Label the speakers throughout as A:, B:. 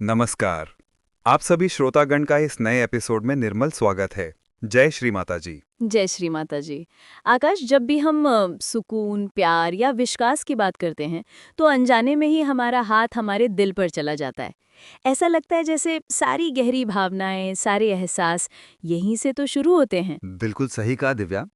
A: नमस्कार। आप सभी श्रोतागण का इस नए एपिसोड में निर्मल स्वागत है। जय श्री माता जी।
B: जय श्री माता जी। आकाश, जब भी हम सुकून, प्यार या विश्वास की बात करते हैं, तो अनजाने में ही हमारा हाथ हमारे दिल पर चला जाता है। ऐसा लगता है जैसे सारी गहरी भावनाएं, सारे एहसास यहीं से तो शुरू होते हैं।
C: बिल्कुल सही कहा दिव्या।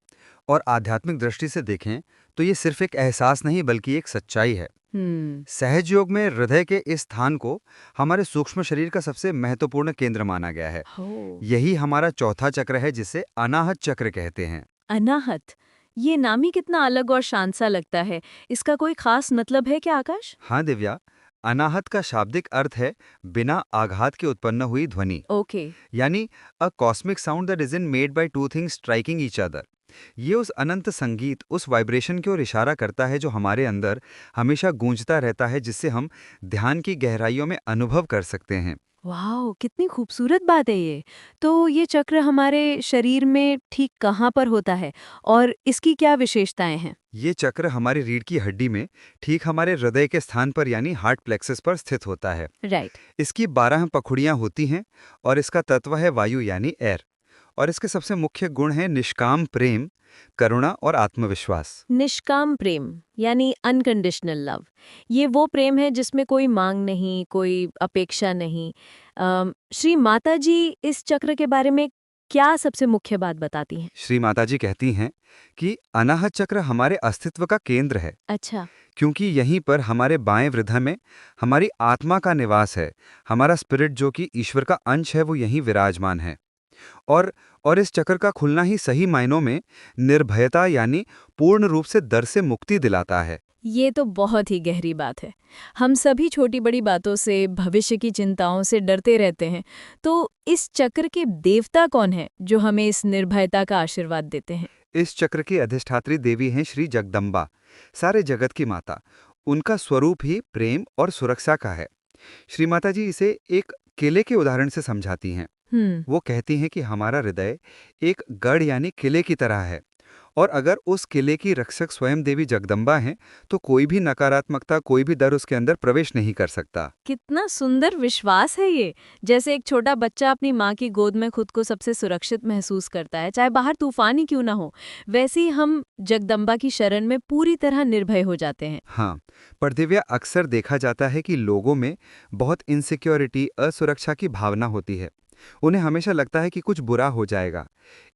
C: और आध्यात्मिक दृष्टि से देखें तो ये सिर्फ एक एहसास नहीं बल्कि एक सच्चाई है।
B: हम्म।
C: सहज योग में हृदय के इस स्थान को हमारे सूक्ष्म शरीर का सबसे महत्वपूर्ण केंद्र माना गया है।
B: हो।
C: यही हमारा चौथा चक्र है जिसे अनाहत चक्र कहते हैं।
B: अनाहत, ये नाम ही कितना अलग और शांत सा लगता है। इसका कोई खास मतलब है क्या आकाश?
C: हाँ दिव्या, अनाहत का शाब्दिक अर्थ है बिना आघात के उत्पन्न हुई ध्वनि,
B: ओके।
C: यानी अ cosmic sound that isn't made by two things striking each other. ये उस अनंत संगीत, उस वाइब्रेशन की ओर इशारा करता है जो हमारे अंदर हमेशा गूंजता रहता है, जिससे हम ध्यान की गहराइयों में अनुभव कर सकते हैं।
B: वाह, कितनी खूबसूरत बात है ये। तो ये चक्र हमारे शरीर में ठीक कहाँ पर होता है और इसकी क्या विशेषताएं हैं?
C: ये चक्र हमारी रीढ़ की हड्डी में ठीक हमारे हृदय के स्थान पर यानी हार्ट प्लेक्सस पर स्थित होता है।
B: राइट।
C: इसकी 12 पखुड़ियां होती हैं और इसका तत्व है वायु यानी एयर। और इसके सबसे मुख्य गुण हैं निष्काम प्रेम, करुणा और आत्मविश्वास।
B: निष्काम प्रेम यानी अनकंडीशनल लव। ये वो प्रेम है जिसमें कोई मांग नहीं, कोई अपेक्षा नहीं। श्री माता जी इस चक्र के बारे में क्या सबसे मुख्य बात बताती हैं?
C: श्री माताजी कहती हैं कि अनाहत चक्र हमारे अस्तित्व का केंद्र है,
B: अच्छा।
C: क्योंकि यहीं पर हमारे बाएं वृद्धा में हमारी आत्मा का निवास है। हमारा स्पिरिट जो कि ईश्वर का अंश है वो यहीं विराजमान है। और और इस चक्र का खुलना ही सही मायनों में निर्भयता यानी पूर्ण रूप से डर से मुक्ति दिलाता है।
B: ये तो बहुत ही गहरी बात है। हम सभी छोटी बड़ी बातों से, भविष्य की चिंताओं से डरते रहते हैं। तो इस चक्र के देवता कौन है जो हमें इस निर्भयता का आशीर्वाद देते हैं?
C: इस चक्र की अधिष्ठात्री देवी हैं श्री जगदम्बा, सारे जगत की माता। उनका स्वरूप ही प्रेम और सुरक्षा का है। श्री माता जी इसे एक किले के उदाहरण से समझाती हैं।
B: हम्म।
C: वो कहती हैं कि हमारा हृदय एक गढ़ यानी किले की तरह है, और अगर उस किले की रक्षक स्वयं देवी जगदम्बा हैं, तो कोई भी नकारात्मकता, कोई भी डर उसके अंदर प्रवेश नहीं कर सकता।
B: कितना सुंदर विश्वास है ये। जैसे एक छोटा बच्चा अपनी माँ की गोद में खुद को सबसे सुरक्षित महसूस करता है, चाहे बाहर तूफान ही क्यों ना हो। वैसे ही हम जगदम्बा की शरण में पूरी तरह निर्भय हो जाते हैं।
C: हाँ, पर दिव्या, अक्सर देखा जाता है कि लोगों में बहुत इनसिक्योरिटी, असुरक्षा की भावना होती है। उन्हें हमेशा लगता है कि कुछ बुरा हो जाएगा।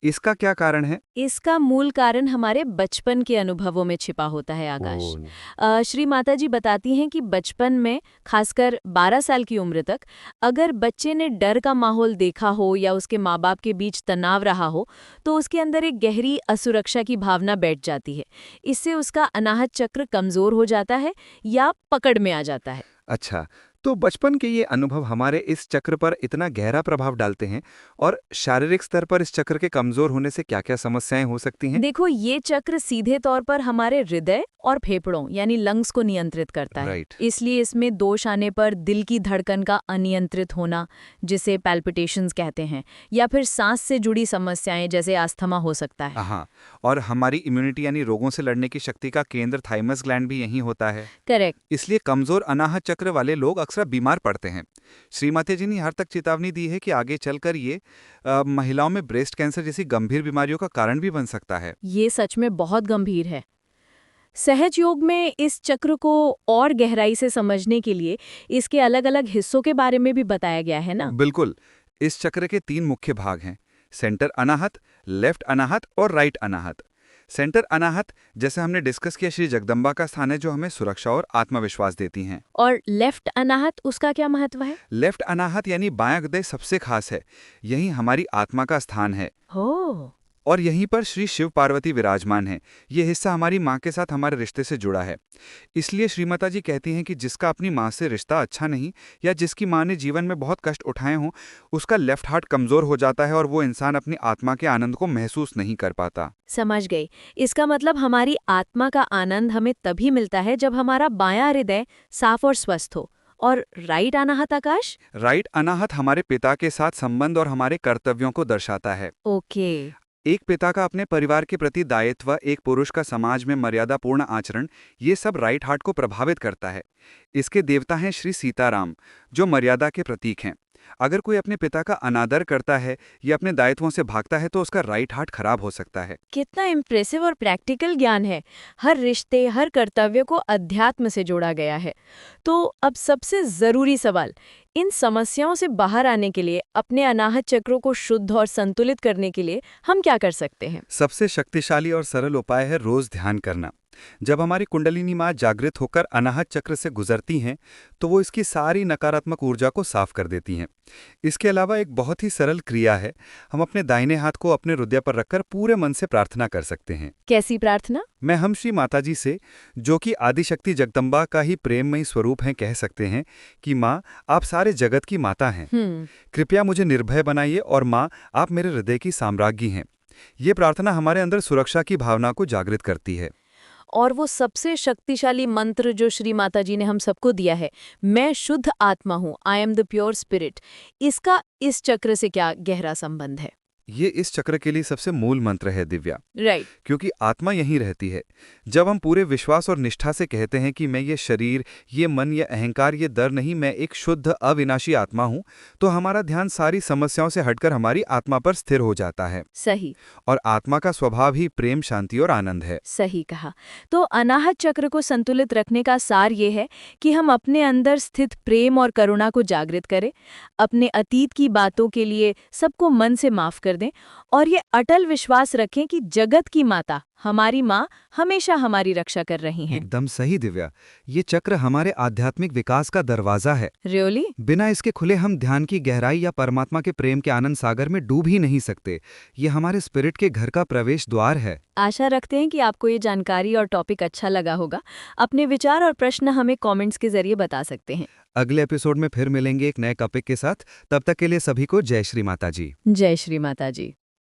C: इसका क्या कारण है?
B: इसका मूल कारण हमारे बचपन के अनुभवों में छिपा होता है आकाश।
C: ओह!
B: श्री माता जी बताती हैं कि बचपन में, खासकर 12 साल की उम्र तक, अगर बच्चे ने डर का माहौल देखा हो या उसके माँ बाप के बीच तनाव रहा हो, तो उसके अंदर एक गहरी असुरक्षा की भावना बैठ जाती है। इससे उसका अनाहत चक्र कमजोर हो जाता है या पकड़ में आ जाता है।
A: अच्छा, तो बचपन के ये अनुभव हमारे इस चक्र पर इतना गहरा प्रभाव डालते हैं और शारीरिक स्तर पर इस चक्र के कमजोर होने से क्या-क्या समस्याएं हो सकती हैं?
B: देखो, ये चक्र सीधे तौर पर हमारे हृदय और फेफड़ों यानी लंग्स को नियंत्रित करता है।
A: राइट।
B: इसलिए इसमें दोष आने पर दिल की धड़कन का अनियंत्रित होना, जिसे पैल्पिटेशंस कहते हैं, या फिर सांस से जुड़ी समस्याएं जैसे अस्थमा हो सकता है।
A: हाँ, और हमारी इम्यूनिटी यानी रोगों से लड़ने की शक्ति का केंद्र थाइमस ग्लैंड भी यहीं होता है।
B: करेक्ट।
A: इसलिए कमजोर अनाहत चक्र वाले लोग अक्सर बीमार पड़ते हैं। श्रीमती जी ने यहाँ तक चेतावनी दी है कि आगे चलकर ये महिलाओं में ब्रेस्ट कैंसर जैसी गंभीर बीमारियों का कारण भी बन सकता है।
B: ये सच में बहुत गंभीर है। सहज योग में इस चक्र को और गहराई से समझने के लिए इसके अलग-अलग हिस्सों के बारे में भी बताया गया है ना?
A: बिल्कुल। इस चक्र के 3 मुख्य भाग हैं: सेंटर अनाहत, लेफ्ट अनाहत और राइट अनाहत। सेंटर अनाहत, जैसे हमने डिस्कस किया, श्री जगदम्बा का स्थान है जो हमें सुरक्षा और आत्मविश्वास देती हैं।
B: और लेफ्ट अनाहत, उसका क्या महत्व है?
A: लेफ्ट अनाहत यानी बायां हृदय सबसे खास है। यही हमारी आत्मा का स्थान है
B: हो।
A: और यहीं पर श्री शिव पार्वती विराजमान हैं। ये हिस्सा हमारी माँ के साथ हमारे रिश्ते से जुड़ा है। इसलिए श्रीमाता जी कहती हैं कि जिसका अपनी माँ से रिश्ता अच्छा नहीं, या जिसकी माँ ने जीवन में बहुत कष्ट उठाए हों, उसका लेफ्ट हार्ट कमज़ोर हो जाता है और वो इंसान अपनी आत्मा के आनंद को महसूस नहीं कर पाता।
B: समझ गई। इसका मतलब हमारी आत्मा का आनंद हमें तभी मिलता है जब हमारा बायां हृदय साफ और स्वस्थ हो। और राइट अनाहत आकाश?
A: राइट अनाहत हमारे पिता के साथ संबंध और हमारे कर्तव्यों को दर्शाता है।
B: ओके।
A: एक पिता का अपने परिवार के प्रति दायित्व, एक पुरुष का समाज में मर्यादापूर्ण आचरण, ये सब राइट हार्ट को प्रभावित करता है। इसके देवता हैं श्री सीताराम, जो मर्यादा के प्रतीक हैं। अगर कोई अपने पिता का अनादर करता है या अपने दायित्वों से भागता है तो उसका राइट हार्ट खराब हो सकता है।
B: कितना इम्प्रेसिव और प्रैक्टिकल ज्ञान है। हर रिश्ते, हर कर्तव्य को अध्यात्म से जोड़ा गया है। तो अब सबसे जरूरी सवाल, इन समस्याओं से बाहर आने के लिए, अपने अनाहत चक्रों को शुद्ध और संतुलित करने के लिए हम क्या कर सकते हैं?
A: सबसे शक्तिशाली और सरल उपाय है रोज ध्यान करना। जब हमारी कुंडलिनी माँ जागृत होकर अनाहत चक्र से गुजरती हैं, तो वो इसकी सारी नकारात्मक ऊर्जा को साफ कर देती हैं। इसके अलावा एक बहुत ही सरल क्रिया है, हम अपने दाहिने हाथ को अपने हृदय पर रखकर पूरे मन से प्रार्थना कर सकते हैं।
B: कैसी प्रार्थना?
A: मैं हम श्री माताजी से, जो कि आदिशक्ति जगदम्बा का ही प्रेममयी स्वरूप हैं, कह सकते हैं कि माँ, आप सारे जगत की माता हैं। कृपया मुझे निर्भय बनाइए और माँ, आप मेरे हृदय की साम्राज्ञी हैं। ये प्रार्थना हमारे अंदर सुरक्षा की भावना को जागृत करती है।
B: और वो सबसे शक्तिशाली मंत्र जो श्री माता जी ने हम सबको दिया है, मैं शुद्ध आत्मा हूँ, I am the pure spirit, इसका इस चक्र से क्या गहरा संबंध है?
A: ये इस चक्र के लिए सबसे मूल मंत्र है दिव्या।
B: राइट।
A: क्योंकि आत्मा यहीं रहती है। जब हम पूरे विश्वास और निष्ठा से कहते हैं कि मैं ये शरीर, ये मन, ये अहंकार, ये डर नहीं, मैं एक शुद्ध अविनाशी आत्मा हूँ, तो हमारा ध्यान सारी समस्याओं से हटकर हमारी आत्मा पर स्थिर हो जाता है।
B: सही।
A: और आत्मा का स्वभाव ही प्रेम, शांति और आनंद है।
B: सही कहा। तो अनाहत चक्र को संतुलित रखने का सार ये है कि हम अपने अंदर स्थित प्रेम और करुणा को जागृत करें, अपने अतीत की बातों के लिए सबको मन से माफ कर दें और ये अटल विश्वास रखें कि जगत की माता, हमारी माँ, हमेशा हमारी रक्षा कर रही हैं।
C: एकदम सही दिव्या, ये चक्र हमारे आध्यात्मिक विकास का दरवाजा है।
B: रियली?
C: बिना इसके खुले हम ध्यान की गहराई या परमात्मा के प्रेम के आनंद सागर में डूब ही नहीं सकते। ये हमारे स्पिरिट के घर का प्रवेश द्वार है।
B: आशा रखते हैं कि आपको ये जानकारी और टॉपिक अच्छा लगा होगा। अपने विचार और प्रश्न हमें कमेंट्स के जरिए बता सकते हैं।
C: अगले एपिसोड में फिर मिलेंगे एक नए टॉपिक के साथ। तब तक के लिए सभी को जय श्री माता जी।
B: जय श्री माता जी।